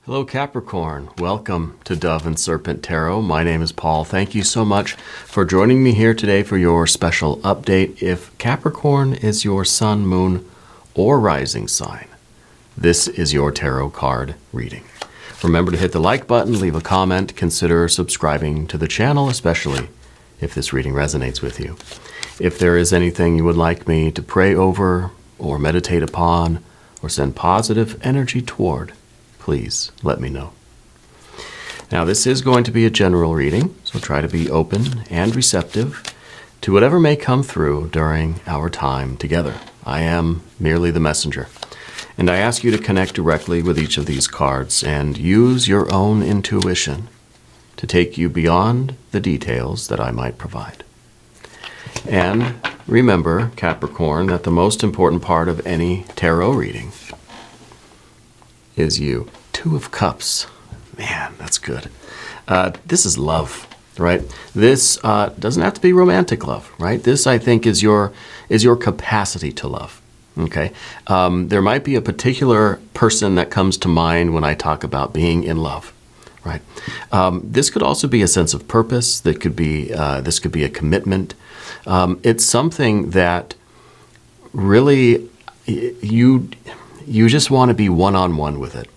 Hello Capricorn, welcome to Dove and Serpent Tarot. My name is Paul. Thank you so much for joining me here today for your special update. If Capricorn is your sun, moon, or rising sign, this is your tarot card reading. Remember to hit the like button, leave a comment, consider subscribing to the channel, especially if this reading resonates with you. If there is anything you would like me to pray over or meditate upon or send positive energy toward, please let me know. Now, this is going to be a general reading, so try to be open and receptive to whatever may come through during our time together. I am merely the messenger, and I ask you to connect directly with each of these cards and use your own intuition to take you beyond the details that I might provide. And remember, Capricorn, that the most important part of any tarot reading is you. Two of Cups. Man, that's good. This is love, right? This doesn't have to be romantic love, right? This, I think, is your capacity to love, okay? There might be a particular person that comes to mind when I talk about being in love, right? This could also be a sense of purpose. This could be a commitment. It's something that really you just want to be one-on-one with it.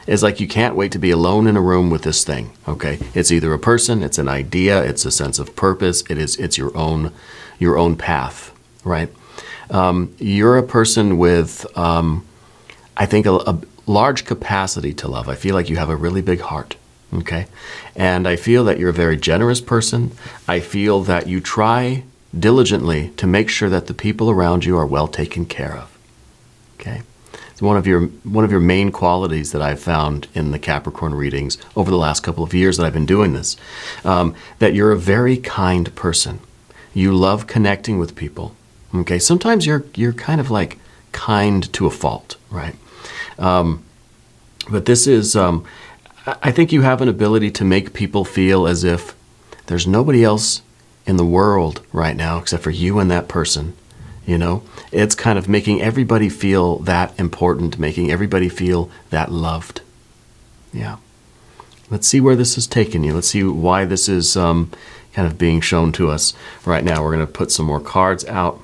It's like you can't wait to be alone in a room with this thing, okay? It's either a person, it's an idea, it's a sense of purpose, it's your own path, right? You're a person with, I think, a large capacity to love. I feel like you have a really big heart, okay? And I feel that you're a very generous person. I feel that you try diligently to make sure that the people around you are well taken care of, okay? It's one of your main qualities that I've found in the Capricorn readings over the last couple of years that I've been doing this, that you're a very kind person. You love connecting with people. Okay, sometimes you're kind of like kind to a fault, right? But this is, I think you have an ability to make people feel as if there's nobody else in the world right now except for you and that person. You know, it's kind of making everybody feel that important, making everybody feel that loved. Yeah. Let's see where this has taken you. Let's see why this is kind of being shown to us right now. We're going to put some more cards out.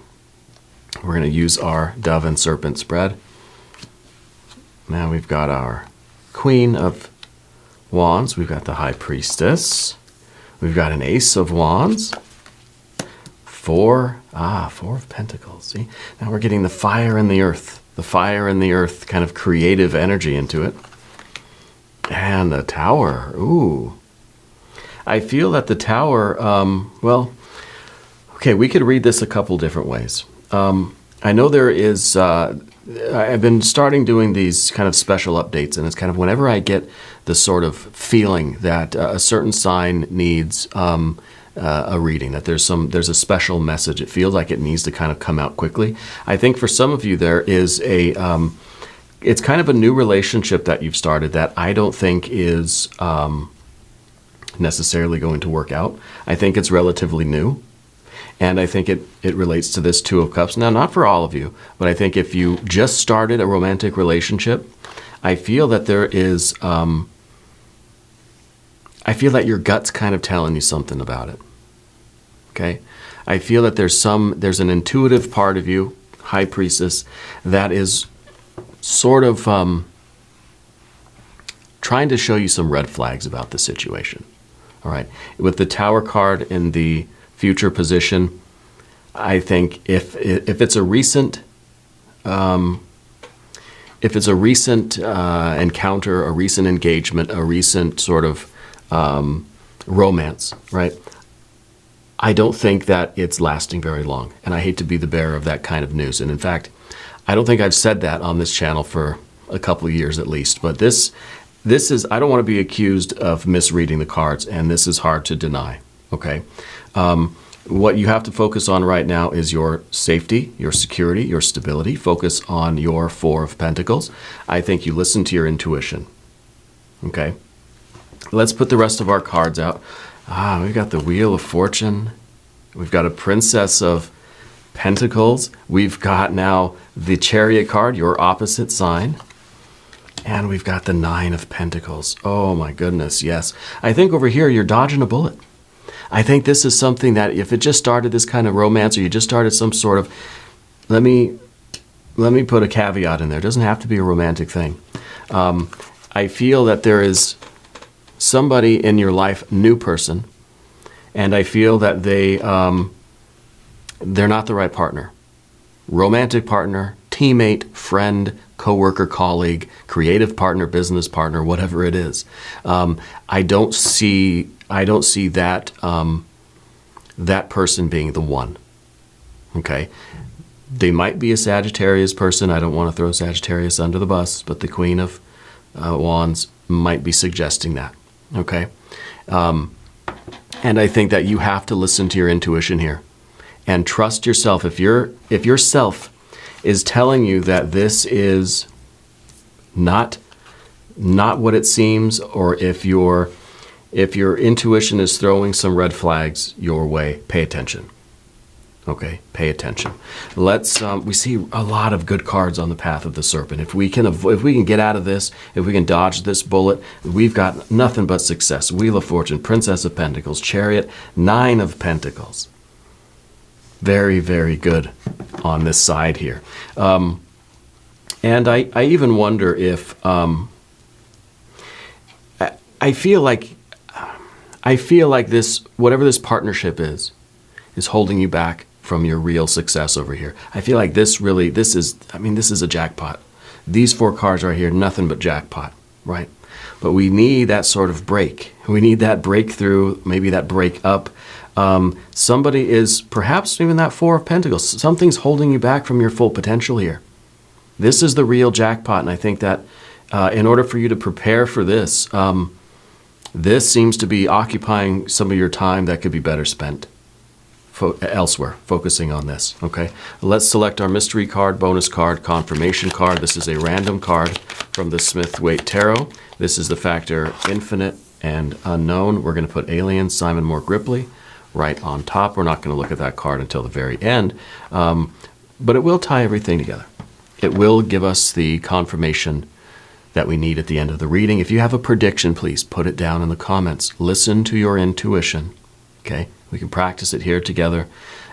We're going to use our Dove and Serpent spread. Now we've got our Queen of Wands. We've got the High Priestess. We've got an Ace of Wands. Four of Pentacles. See, now we're getting the fire and the earth kind of creative energy into it. And the Tower. Ooh. I feel that the Tower, well, okay, we could read this a couple different ways. I know there is, I've been starting doing these kind of special updates, and it's kind of whenever I get the sort of feeling that a certain sign needs a reading, that there's a special message. It feels like it needs to kind of come out quickly. I think for some of you there is it's kind of a new relationship that you've started that I don't think is necessarily going to work out. I think it's relatively new, and I think it relates to this Two of Cups. Now, not for all of you, but I think if you just started a romantic relationship, I feel that there is I feel that your gut's kind of telling you something about it, okay? I feel that there's an intuitive part of you, High Priestess, that is sort of trying to show you some red flags about the situation, all right? With the Tower card in the future position, I think if it's a recent encounter, a recent engagement, a recent sort of romance, right? I don't think that it's lasting very long, and I hate to be the bearer of that kind of news. And in fact, I don't think I've said that on this channel for a couple of years at least. But this is, I don't want to be accused of misreading the cards, and this is hard to deny, okay? What you have to focus on right now is your safety, your security, your stability. Focus on your Four of Pentacles. I think you listen to your intuition, okay? Let's put the rest of our cards out. We've got the Wheel of Fortune. We've got a Princess of Pentacles. We've got now the Chariot card, your opposite sign. And we've got the 9 of Pentacles. Oh my goodness, yes. I think over here you're dodging a bullet. I think this is something that if it just started this kind of romance, or you just started some sort of, let me put a caveat in there. It doesn't have to be a romantic thing. I feel that there is somebody in your life, new person, and I feel that they're not the right partner. Romantic partner, teammate, friend, coworker, colleague, creative partner, business partner, whatever it is. I don't see that that person being the one. Okay, they might be a Sagittarius person. I don't want to throw Sagittarius under the bus, but the Queen of Wands might be suggesting that. Okay, and I think that you have to listen to your intuition here and trust yourself. If your self is telling you that this is not what it seems, or if your intuition is throwing some red flags your way, pay attention. Okay, pay attention. Let's we see a lot of good cards on the path of the serpent. If we can get out of this, if we can dodge this bullet, we've got nothing but success. Wheel of Fortune, Princess of Pentacles, Chariot, 9 of Pentacles. Very, very good on this side here. And I even wonder if I feel like this, whatever this partnership is holding you back from your real success over here. I feel like this is a jackpot. These 4 cards right here, nothing but jackpot, right? But we need that sort of break. We need that breakthrough, maybe that break up. Somebody is, perhaps even that 4 of Pentacles, something's holding you back from your full potential here. This is the real jackpot, and I think that in order for you to prepare for this, this seems to be occupying some of your time that could be better spent elsewhere, focusing on this. Okay, let's select our mystery card, bonus card, confirmation card. This is a random card from the Smith-Waite Tarot. This is the factor infinite and unknown. We're going to put Alien, Simon Moore Gripley right on top. We're not going to look at that card until the very end, but it will tie everything together. It will give us the confirmation that we need at the end of the reading. If you have a prediction, please put it down in the comments. Listen to your intuition. Okay, we can practice it here together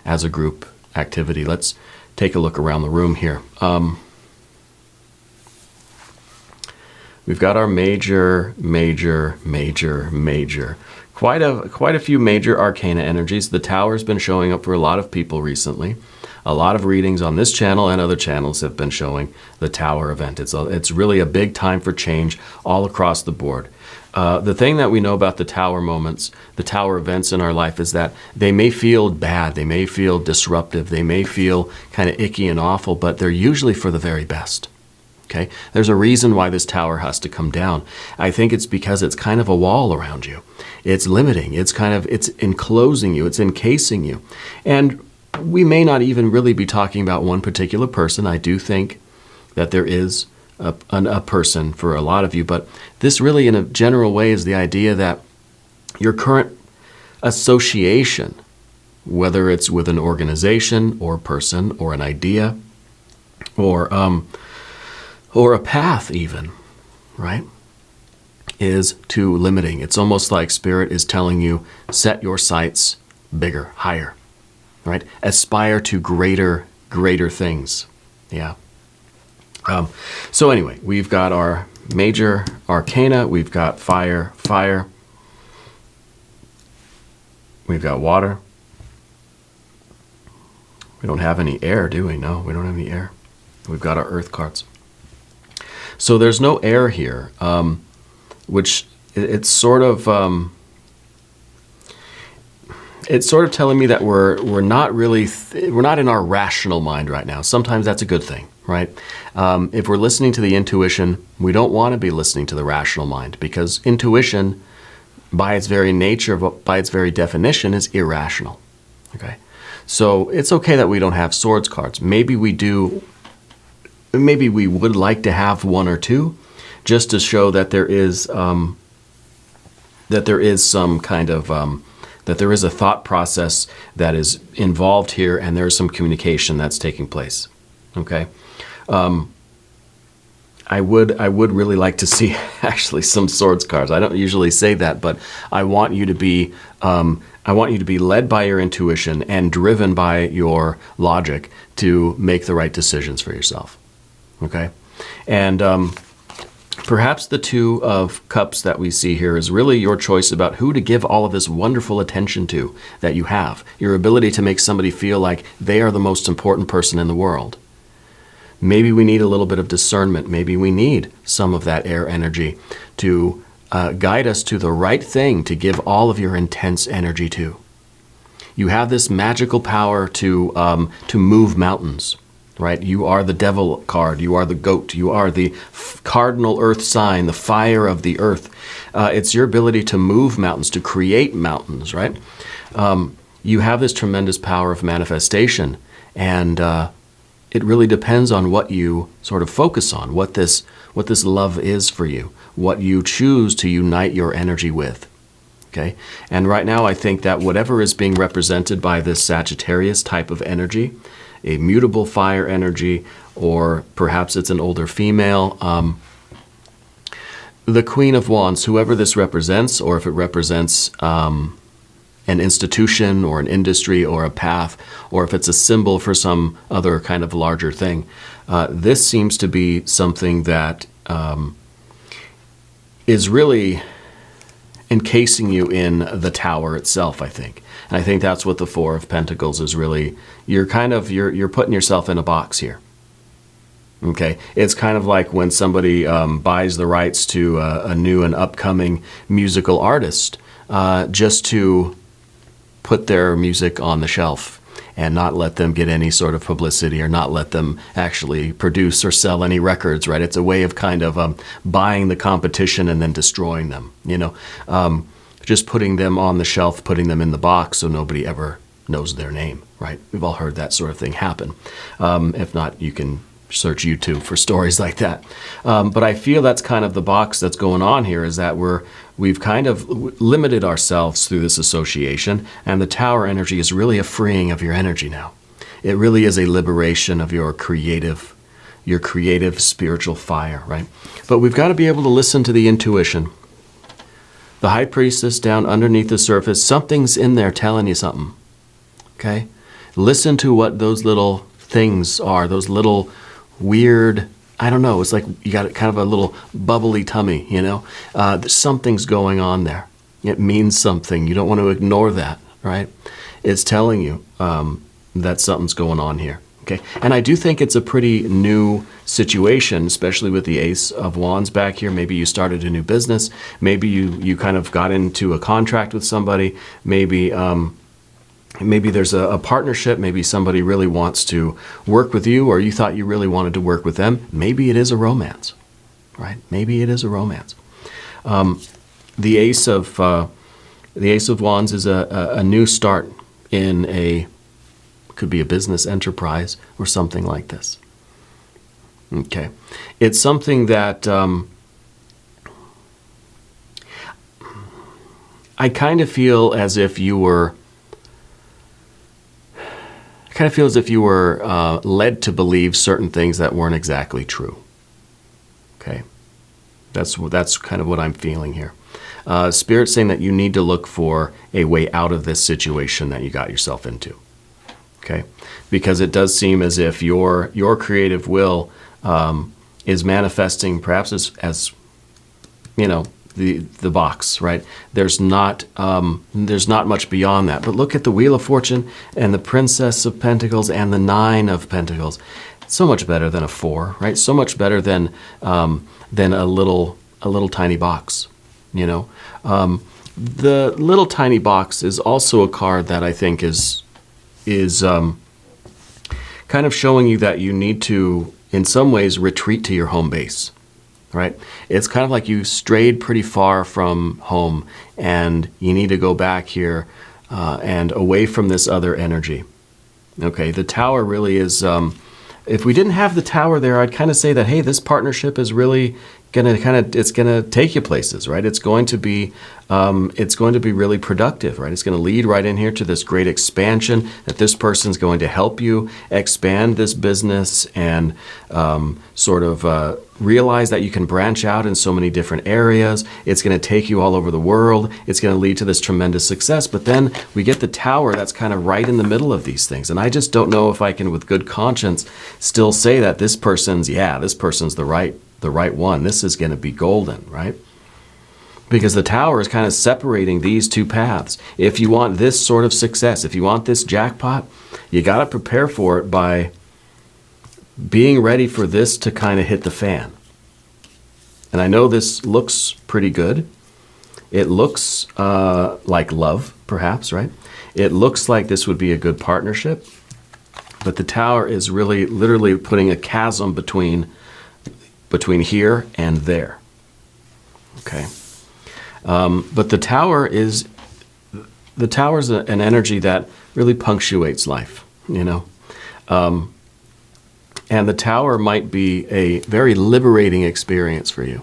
as a group activity. Let's take a look around the room here. We've got our major, quite a few major arcana energies. The Tower's been showing up for a lot of people recently. A lot of readings on this channel and other channels have been showing the Tower event. It's really a big time for change all across the board. The thing that we know about the Tower moments, the Tower events in our life, is that they may feel bad, they may feel disruptive, they may feel kind of icky and awful, but they're usually for the very best. Okay? There's a reason why this tower has to come down. I think it's because it's kind of a wall around you. It's limiting. It's enclosing you. It's encasing you. And we may not even really be talking about one particular person. I do think that there is a person for a lot of you, but this really in a general way is the idea that your current association, whether it's with an organization or person or an idea or a path even, right, is too limiting. It's almost like Spirit is telling you, set your sights bigger, higher, right? Aspire to greater things. Yeah. So anyway, we've got our major arcana. We've got fire. We've got water. We don't have any air, do we? No, we don't have any air. We've got our earth cards. So there's no air here, which it's sort of telling me that we're not really we're not in our rational mind right now. Sometimes that's a good thing, right? If we're listening to the intuition, we don't want to be listening to the rational mind, because intuition, by its very nature, by its very definition, is irrational. Okay, so it's okay that we don't have swords cards. Maybe we do. Maybe we would like to have one or two, just to show that there is some kind of that there is a thought process that is involved here, and there is some communication that's taking place. Okay, I would really like to see actually some swords cards. I don't usually say that, but I want you to be led by your intuition and driven by your logic to make the right decisions for yourself. Okay, and perhaps the Two of Cups that we see here is really your choice about who to give all of this wonderful attention to that you have. Your ability to make somebody feel like they are the most important person in the world. Maybe we need a little bit of discernment. Maybe we need some of that air energy to guide us to the right thing to give all of your intense energy to. You have this magical power to move mountains, right? You are the devil card. You are the goat. You are the cardinal earth sign, the fire of the earth. It's your ability to move mountains, to create mountains, right? You have this tremendous power of manifestation, and it really depends on what you sort of focus on, what this love is for you, what you choose to unite your energy with. Okay? And right now I think that whatever is being represented by this Sagittarius type of energy, a mutable fire energy, or perhaps it's an older female, the Queen of Wands, whoever this represents, or if it represents an institution or an industry or a path, or if it's a symbol for some other kind of larger thing. This seems to be something that is really encasing you in the tower itself, I think. And I think that's what the Four of Pentacles is really. You're putting yourself in a box here. Okay, it's kind of like when somebody buys the rights to a new and upcoming musical artist just to put their music on the shelf and not let them get any sort of publicity, or not let them actually produce or sell any records, right? It's a way of kind of buying the competition and then destroying them, just putting them on the shelf, putting them in the box so nobody ever knows their name, right? We've all heard that sort of thing happen. If not, you can search YouTube for stories like that. But I feel that's kind of the box that's going on here, is that we've kind of limited ourselves through this association, and the tower energy is really a freeing of your energy now. It really is a liberation of your creative spiritual fire, right? But we've got to be able to listen to the intuition. The High Priestess down underneath the surface, something's in there telling you something, okay? Listen to what those little things are, those little weird, I don't know, it's like you got kind of a little bubbly tummy, something's going on there. It means something. You don't want to ignore that, right? It's telling you that something's going on here, okay? And I do think it's a pretty new situation, especially with the Ace of Wands back here. Maybe you started a new business. Maybe you kind of got into a contract with somebody. Maybe there's a partnership. Maybe somebody really wants to work with you, or you thought you really wanted to work with them. Maybe it is a romance, right? Maybe it is a romance. The Ace of Wands is a new start in could be a business enterprise or something like this. Okay, it's something that I kind of feel as if you were. Kind of feel as if you were led to believe certain things that weren't exactly true. Okay, that's kind of what I'm feeling here. Spirit's saying that you need to look for a way out of this situation that you got yourself into. Okay, because it does seem as if your creative will is manifesting, perhaps as the box, right? There's not much beyond that. But look at the Wheel of Fortune and the Princess of Pentacles and the Nine of Pentacles. It's so much better than a 4, right? So much better than a little tiny box. The little tiny box is also a card that I think is kind of showing you that you need to, in some ways, retreat to your home base. Right? It's kind of like you strayed pretty far from home and you need to go back here and away from this other energy. Okay, the tower really is, if we didn't have the tower there, I'd kind of say that, hey, this partnership is really it's gonna take you places, right? It's going to be really productive, right? It's going to lead right in here to this great expansion that this person's going to help you expand this business and realize that you can branch out in so many different areas. It's going to take you all over the world. It's going to lead to this tremendous success. But then we get the Tower that's kind of right in the middle of these things. And I just don't know if I can, with good conscience, still say that this person's the right one. This is going to be golden, right? Because the Tower is kind of separating these two paths. If you want this sort of success, if you want this jackpot, you got to prepare for it by being ready for this to kind of hit the fan. And I know this looks pretty good. It looks like love, perhaps, right? It looks like this would be a good partnership. But the Tower is really literally putting a chasm between here and there. Okay. But the Tower's an energy that really punctuates life, you know. And the Tower might be a very liberating experience for you.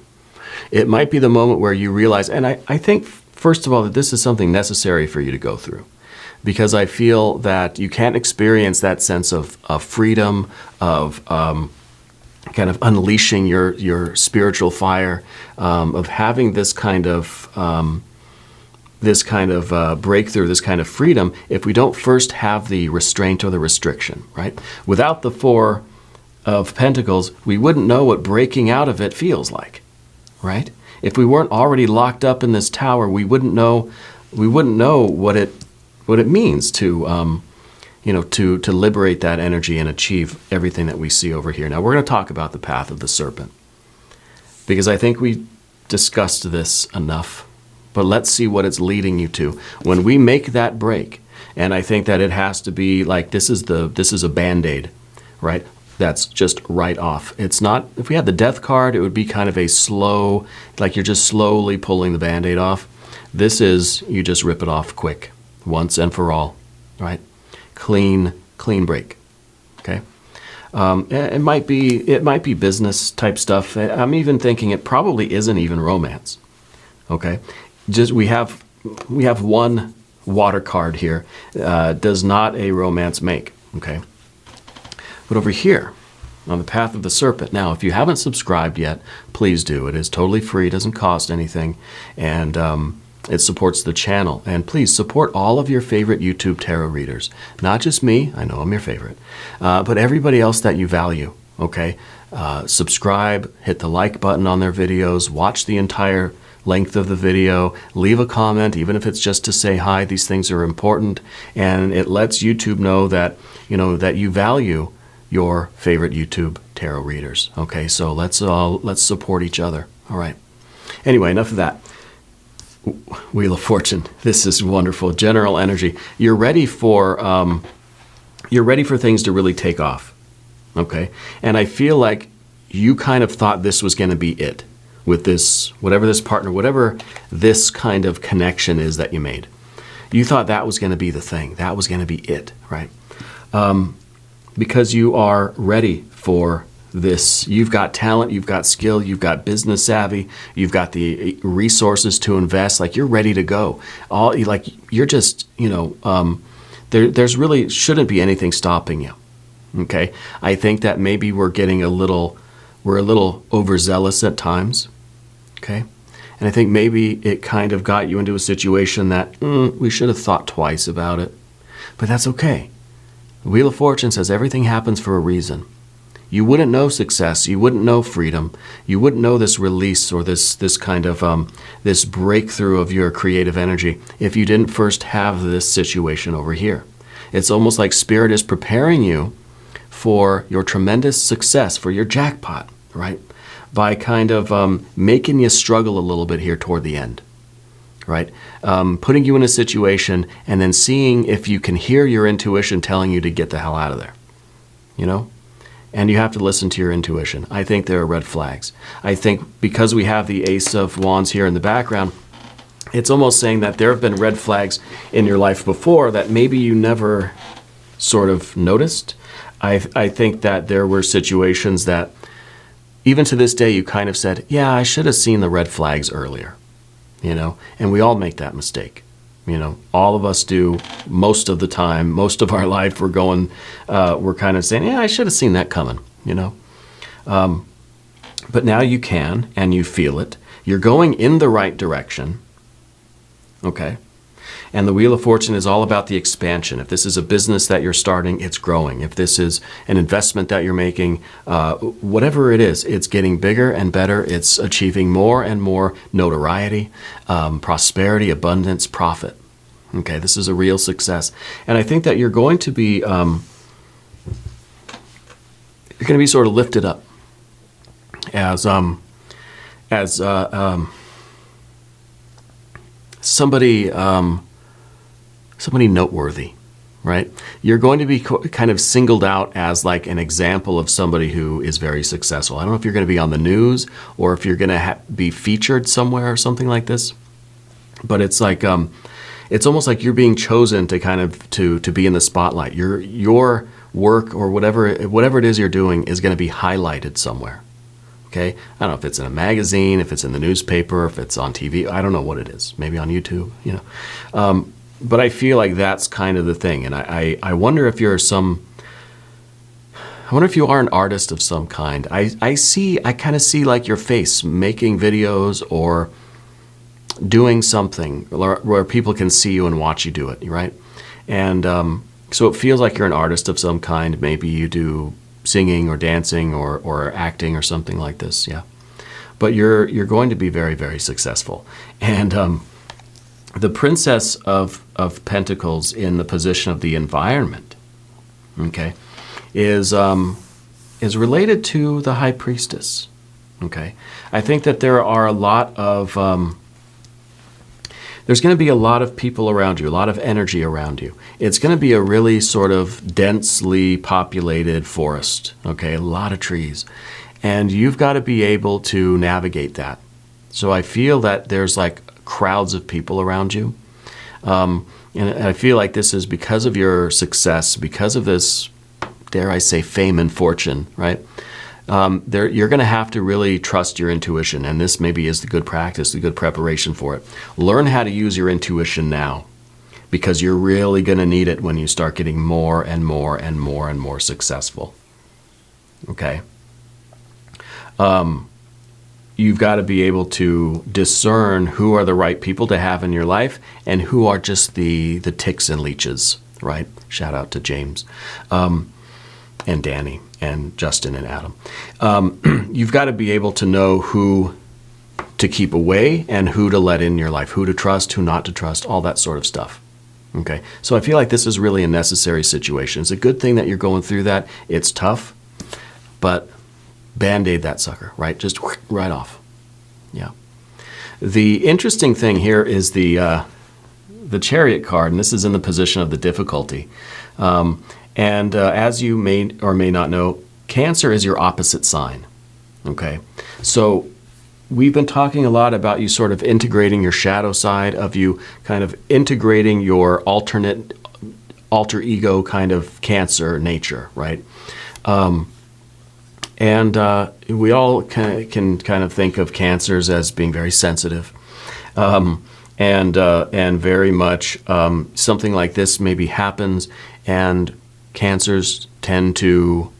It might be the moment where you realize, and I think, first of all, that this is something necessary for you to go through. Because I feel that you can't experience that sense of freedom, of kind of unleashing your spiritual fire, of having this kind of breakthrough, this kind of freedom, if we don't first have the restraint or the restriction, right? Without the Four of Pentacles, we wouldn't know what breaking out of it feels like, right? If we weren't already locked up in this Tower, we wouldn't know what it means to to liberate that energy and achieve everything that we see over here. Now, we're going to talk about the path of the serpent, because I think we discussed this enough, but let's see what it's leading you to. When we make that break, and I think that it has to be like, this is a Band-Aid, right? That's just right off. It's not, if we had the Death card, it would be kind of a slow, like you're just slowly pulling the Band-Aid off. This is, you just rip it off quick, once and for all, right? Clean break, okay? It might be business type stuff. I'm even thinking it probably isn't even romance, okay? Just we have one water card here. Does not a romance make, okay? But over here, on the path of the serpent. Now, if you haven't subscribed yet, please do. It is totally free, doesn't cost anything, and it supports the channel. And please support all of your favorite YouTube tarot readers. Not just me, I know I'm your favorite, but everybody else that you value, okay? Subscribe, hit the like button on their videos, watch the entire length of the video, leave a comment, even if it's just to say hi. These things are important, and it lets YouTube know that, that you value your favorite YouTube tarot readers. Okay, so let's support each other. All right. Anyway, enough of that. Wheel of Fortune. This is wonderful. General energy. You're ready for things to really take off. Okay, and I feel like you kind of thought this was going to be it with this, whatever this partner, whatever this kind of connection is that you made. You thought that was going to be the thing. That was going to be it, right? Because you are ready for this. You've got talent, you've got skill, you've got business savvy, you've got the resources to invest. Like, you're ready to go. You're just, there's really shouldn't be anything stopping you. Okay, I think that maybe we're a little overzealous at times. Okay, and I think maybe it kind of got you into a situation that we should have thought twice about it, but that's okay. The Wheel of Fortune says everything happens for a reason. You wouldn't know success, you wouldn't know freedom, you wouldn't know this release or this kind of this breakthrough of your creative energy if you didn't first have this situation over here. It's almost like Spirit is preparing you for your tremendous success, for your jackpot, right? By kind of making you struggle a little bit here toward the end, right? Putting you in a situation and then seeing if you can hear your intuition telling you to get the hell out of there, And you have to listen to your intuition. I think there are red flags. I think because we have the Ace of Wands here in the background, it's almost saying that there have been red flags in your life before that maybe you never sort of noticed. I think that there were situations that even to this day, you kind of said, yeah, I should have seen the red flags earlier, and we all make that mistake. All of us do most of the time, most of our life, we're kind of saying, yeah, I should have seen that coming, But now you can, and you feel it. You're going in the right direction, okay? And the Wheel of Fortune is all about the expansion. If this is a business that you're starting, it's growing. If this is an investment that you're making, whatever it is, it's getting bigger and better. It's achieving more and more notoriety, prosperity, abundance, profit. Okay, this is a real success. And I think that you're going to be sort of lifted up as somebody noteworthy, right? You're going to be kind of singled out as like an example of somebody who is very successful. I don't know if you're going to be on the news or if you're going to be featured somewhere or something like this, but it's like it's almost like you're being chosen to kind of to be in the spotlight. Your work or whatever it is you're doing is going to be highlighted somewhere. Okay, I don't know if it's in a magazine, if it's in the newspaper, if it's on TV. I don't know what it is. Maybe on YouTube, But I feel like that's kind of the thing. And I wonder if you are an artist of some kind. I kind of see like your face making videos or doing something where people can see you and watch you do it, right? And so it feels like you're an artist of some kind. Maybe you do singing or dancing or acting or something like this, yeah. But you're going to be very, very successful. And the Princess of Pentacles in the position of the environment, okay, is related to the High Priestess, okay. I think that there are a lot of there's going to be a lot of people around you, a lot of energy around you. It's going to be a really sort of densely populated forest, okay, a lot of trees. And you've got to be able to navigate that. So I feel that there's like crowds of people around you. And I feel like this is because of your success, because of this, dare I say, fame and fortune, right? You're going to have to really trust your intuition, and this maybe is the good practice, the good preparation for it. Learn how to use your intuition now, because you're really going to need it when you start getting more and more and more and more successful. Okay? You've got to be able to discern who are the right people to have in your life and who are just the ticks and leeches, right? Shout out to James. And Danny and Justin and Adam. You've got to be able to know who to keep away and who to let in your life, who to trust, who not to trust, all that sort of stuff. Okay, so I feel like this is really a necessary situation. It's a good thing that you're going through that. It's tough, but Band-Aid that sucker, right? Just right off. Yeah. The interesting thing here is the Chariot card, and this is in the position of the difficulty. And as you may or may not know, Cancer is your opposite sign, okay? So we've been talking a lot about you sort of integrating your shadow side, of you kind of integrating your alter ego kind of Cancer nature, right? And we all can kind of think of Cancers as being very sensitive, and very much something like this maybe happens, and Cancers tend to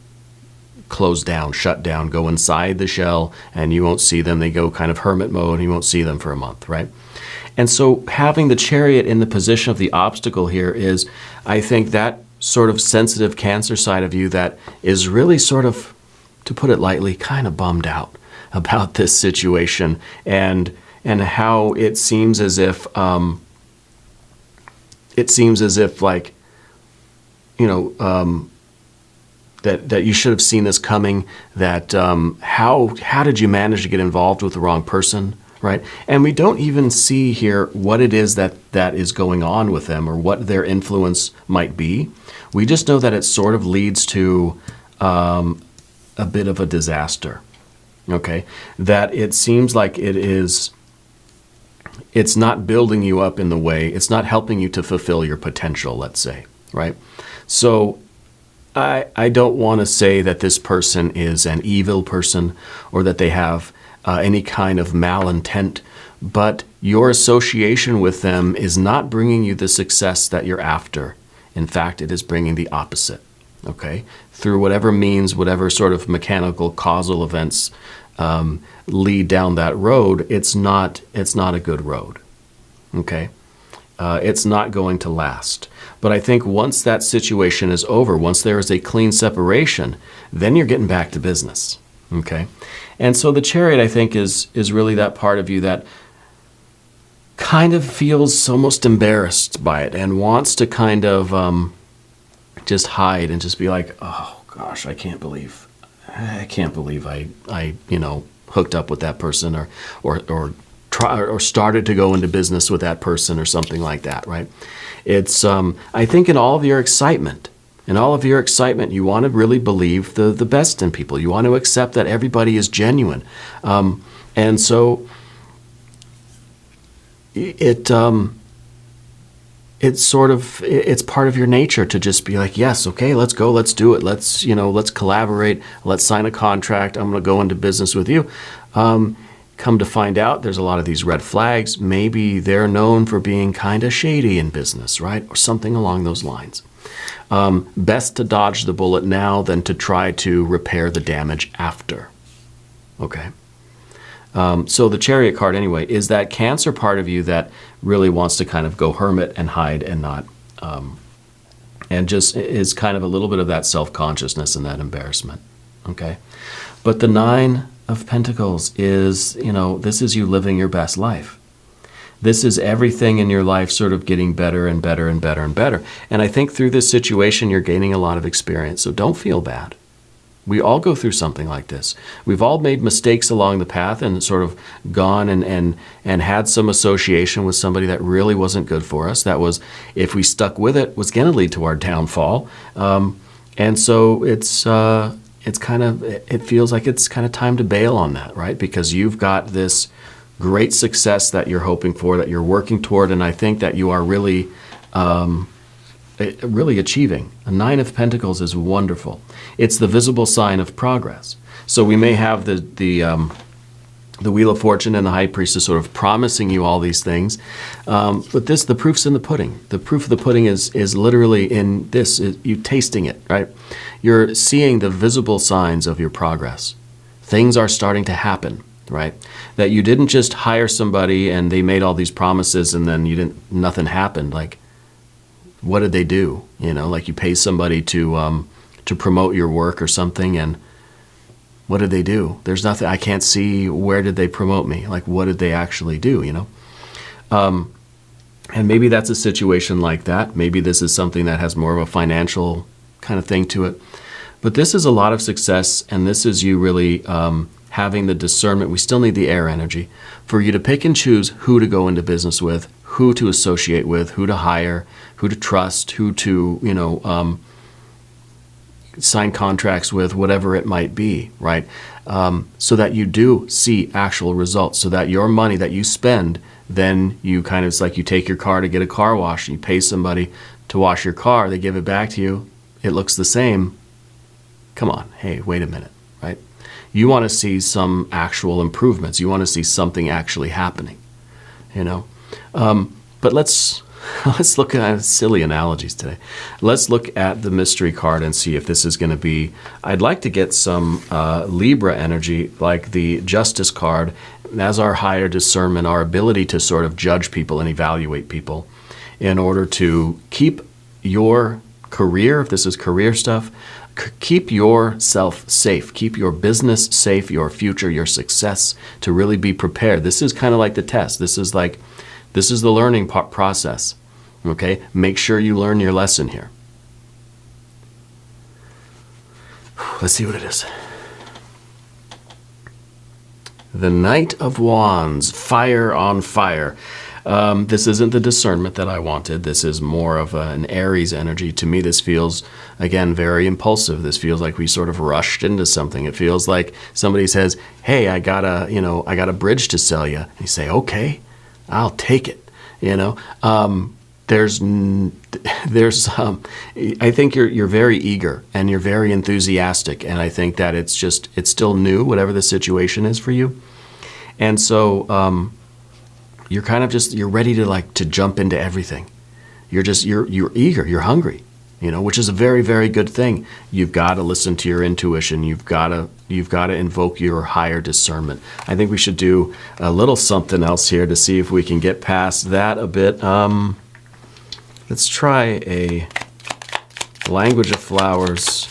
close down, shut down, go inside the shell, and you won't see them. They go kind of hermit mode, and you won't see them for a month, right? And so having the Chariot in the position of the obstacle here is, I think, that sort of sensitive Cancer side of you that is really sort of, to put it lightly, kind of bummed out about this situation, and how it seems as if like, that you should have seen this coming, that how did you manage to get involved with the wrong person, right? And we don't even see here what it is that is going on with them or what their influence might be. We just know that it sort of leads to a bit of a disaster, okay? That it seems like it's not building you up in the way, it's not helping you to fulfill your potential, let's say, right? So I don't want to say that this person is an evil person or that they have any kind of malintent, but your association with them is not bringing you the success that you're after. In fact, it is bringing the opposite, okay? Through whatever means, whatever sort of mechanical causal events lead down that road, it's not a good road, okay? It's not going to last. But I think once that situation is over, once there is a clean separation, then you're getting back to business, okay? And so the Chariot, I think, is really that part of you that kind of feels almost embarrassed by it and wants to kind of just hide and just be like, oh gosh, I can't believe I hooked up with that person or started to go into business with that person or something like that, right? It's I think in all of your excitement, you want to really believe the best in people. You want to accept that everybody is genuine, and so it's part of your nature to just be like, yes, okay, let's go, let's do it, let's collaborate, let's sign a contract, I'm going to go into business with you. Come to find out, there's a lot of these red flags. Maybe they're known for being kind of shady in business, right? Or something along those lines. Best to dodge the bullet now than to try to repair the damage after. Okay? So the Chariot card, anyway, is that Cancer part of you that really wants to kind of go hermit and hide and not, and just is kind of a little bit of that self-consciousness and that embarrassment. Okay? But the Nine of Pentacles is, this is you living your best life. This is everything in your life sort of getting better and better and better and better. And I think through this situation, you're gaining a lot of experience. So don't feel bad. We all go through something like this. We've all made mistakes along the path and sort of gone and had some association with somebody that really wasn't good for us. That was, if we stuck with it, was going to lead to our downfall. And so it feels like it's kind of time to bail on that, right? Because you've got this great success that you're hoping for, that you're working toward, and I think that you are really achieving. A Nine of Pentacles is wonderful. It's the visible sign of progress. So we may have the Wheel of Fortune and the High Priestess sort of promising you all these things, but the proof's in the pudding. The proof of the pudding is literally in this, you tasting it, right? You're seeing the visible signs of your progress. Things are starting to happen, right? That you didn't just hire somebody and they made all these promises and then nothing happened. Like, what did they do? Like you pay somebody to promote your work or something, and what did they do? There's nothing, I can't see, where did they promote me? Like, what did they actually do, And maybe that's a situation like that. Maybe this is something that has more of a financial kind of thing to it. But this is a lot of success, and this is you really having the discernment. We still need the air energy for you to pick and choose who to go into business with, who to associate with, who to hire, who to trust, who to, sign contracts with, whatever it might be, right? So that you do see actual results, so that your money that you spend, then you kind of, it's like you take your car to get a car wash, you pay somebody to wash your car, they give it back to you, it looks the same. Come on, hey, wait a minute, right? You want to see some actual improvements. You want to see something actually happening, But let's look at silly analogies today. Let's look at the mystery card and see if this is going to be, I'd like to get some Libra energy, like the Justice card, as our higher discernment, our ability to sort of judge people and evaluate people in order to keep your career, if this is career stuff, keep yourself safe, keep your business safe, your future, your success, to really be prepared. This is kind of like the test. This is the learning process, okay? Make sure you learn your lesson here. Let's see what it is. The Knight of Wands, fire on fire. This isn't the discernment that I wanted. This is more of an Aries energy. To me, this feels, again, very impulsive. This feels like we sort of rushed into something. It feels like somebody says, hey, I got a bridge to sell you. And you say, okay, I'll take it, there's I think you're very eager and you're very enthusiastic, and I think that it's still new, whatever the situation is for you. And so you're kind of you're ready to jump into everything. You're eager, you're hungry, which is a very, very good thing. You've got to listen to your intuition. You've got to invoke your higher discernment. I think we should do a little something else here to see if we can get past that a bit. Let's try a Language of Flowers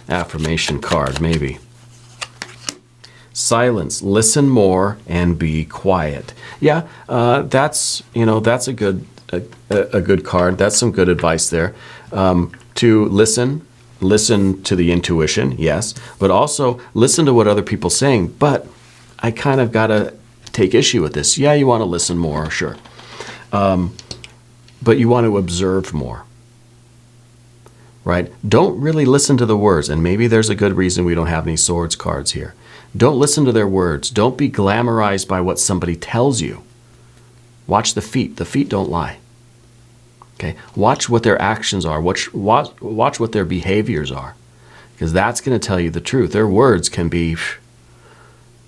affirmation card, maybe. Silence, listen more, and be quiet. Yeah, that's a good card. That's some good advice there. To listen to the intuition, yes, but also listen to what other people are saying. But I kind of got to take issue with this. Yeah, you want to listen more, sure. But you want to observe more, right? Don't really listen to the words, and maybe there's a good reason we don't have any swords cards here. Don't listen to their words. Don't be glamorized by what somebody tells you. Watch the feet. The feet don't lie. Okay? Watch what their actions are. Watch what their behaviors are, because that's going to tell you the truth. Their words can be,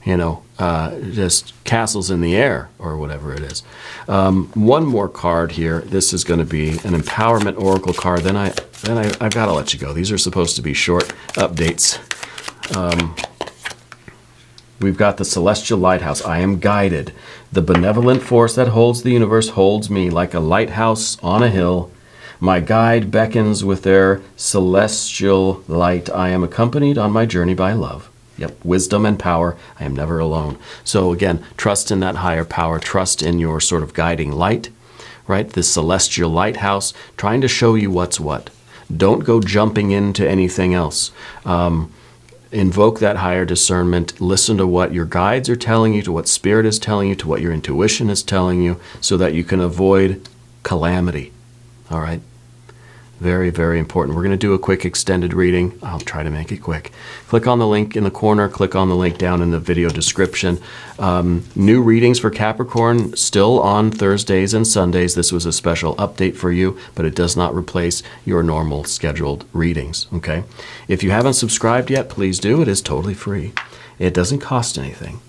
just castles in the air or whatever it is. One more card here. This is going to be an empowerment oracle card. Then I've got to let you go. These are supposed to be short updates. We've got the celestial lighthouse. I am guided. The benevolent force that holds the universe holds me like a lighthouse on a hill. My guide beckons with their celestial light. I am accompanied on my journey by love. Yep, wisdom and power. I am never alone. So again, trust in that higher power. Trust in your sort of guiding light, right? This celestial lighthouse trying to show you what's what. Don't go jumping into anything else. Invoke that higher discernment. Listen to what your guides are telling you, to what spirit is telling you, to what your intuition is telling you, so that you can avoid calamity. All right? Very, very important. We're going to do a quick extended reading. I'll try to make it quick. Click on the link in the corner. Click on the link down in the video description. New readings for Capricorn still on Thursdays and Sundays. This was a special update for you, but it does not replace your normal scheduled readings. Okay? If you haven't subscribed yet, please do. It is totally free. It doesn't cost anything.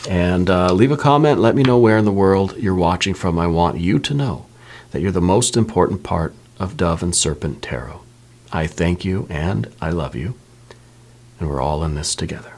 And leave a comment. Let me know where in the world you're watching from. I want you to know that you're the most important part of Dove and Serpent Tarot. I thank you and I love you, and we're all in this together.